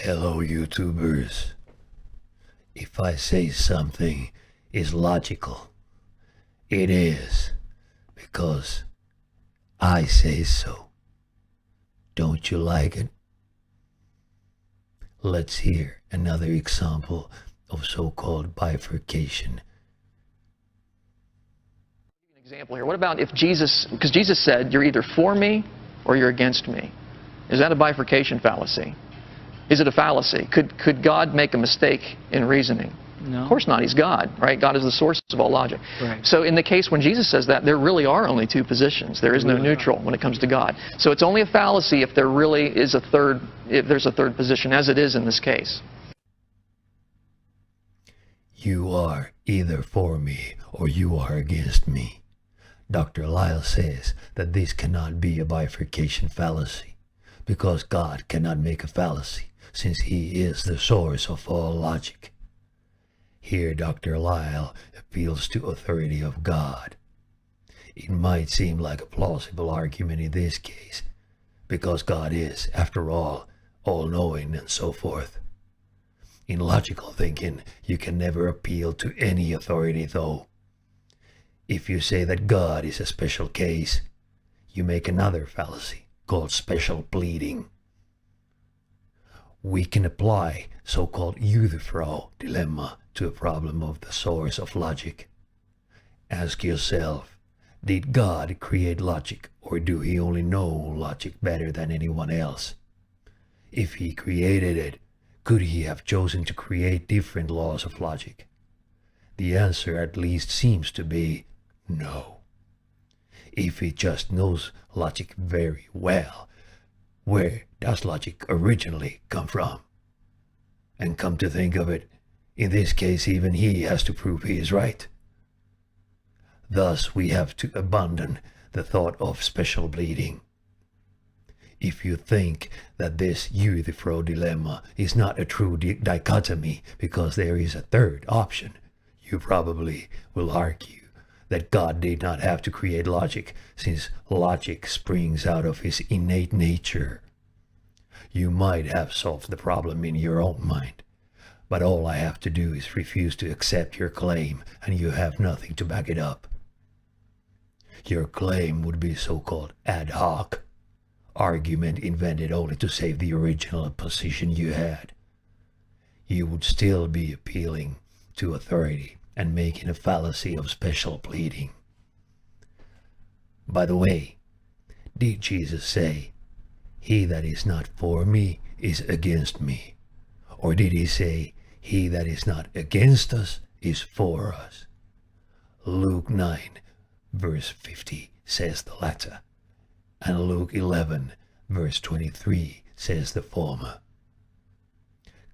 Hello, YouTubers. If I say something is logical, it is because I say so. Don't you like it? Let's hear another example of so-called bifurcation. An example here. What about if because Jesus said, you're either for me or you're against me. Is that a bifurcation fallacy? Is it a fallacy? Could God make a mistake in reasoning? No. Of course not. He's God, right? God is the source of all logic. Right. So in the case when Jesus says that, there really are only two positions. There is no neutral when it comes to God. So it's only a fallacy if there really is if there's a third position, as it is in this case. You are either for me or you are against me. Dr. Lisle says that this cannot be a bifurcation fallacy because God cannot make a fallacy since he is the source of all logic. Here Dr. Lisle appeals to authority of God. It might seem like a plausible argument in this case because God is, after all-knowing and so forth. In logical thinking, you can never appeal to any authority though. If you say that God is a special case, you make another fallacy called special pleading. We can apply so-called Euthyphro dilemma to a problem of the source of logic. Ask yourself, did God create logic or do he only know logic better than anyone else? If he created it, could he have chosen to create different laws of logic? The answer at least seems to be no. If he just knows logic very well, where does logic originally come from? And come to think of it, in this case even he has to prove he is right. Thus we have to abandon the thought of special pleading. If you think that this Euthyphro dilemma is not a true dichotomy because there is a third option, you probably will argue that God did not have to create logic since logic springs out of his innate nature. You might have solved the problem in your own mind, but all I have to do is refuse to accept your claim and you have nothing to back it up. Your claim would be so-called ad hoc, argument invented only to save the original position you had. You would still be appealing to authority and making a fallacy of special pleading. By the way, did Jesus say, "He that is not for me is against me"? Or did he say, "He that is not against us is for us"? Luke 9 verse 50 says the latter, and Luke 11 verse 23 says the former.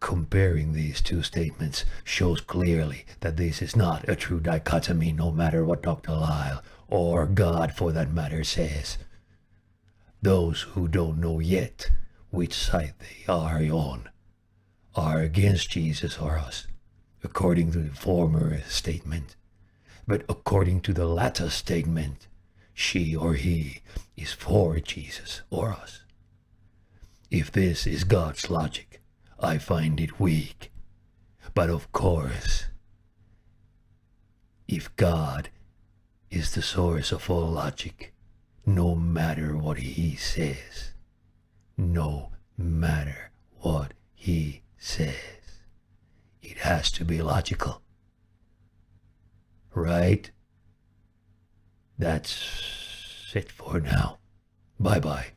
Comparing these two statements shows clearly that this is not a true dichotomy no matter what Dr. Lisle, or God for that matter, says. Those who don't know yet which side they are on are against Jesus or us, according to the former statement. But according to the latter statement, she or he is for Jesus or us. If this is God's logic, I find it weak. But of course, if God is the source of all logic, no matter what he says, no matter what he says, it has to be logical. Right? That's it for now. Bye-bye.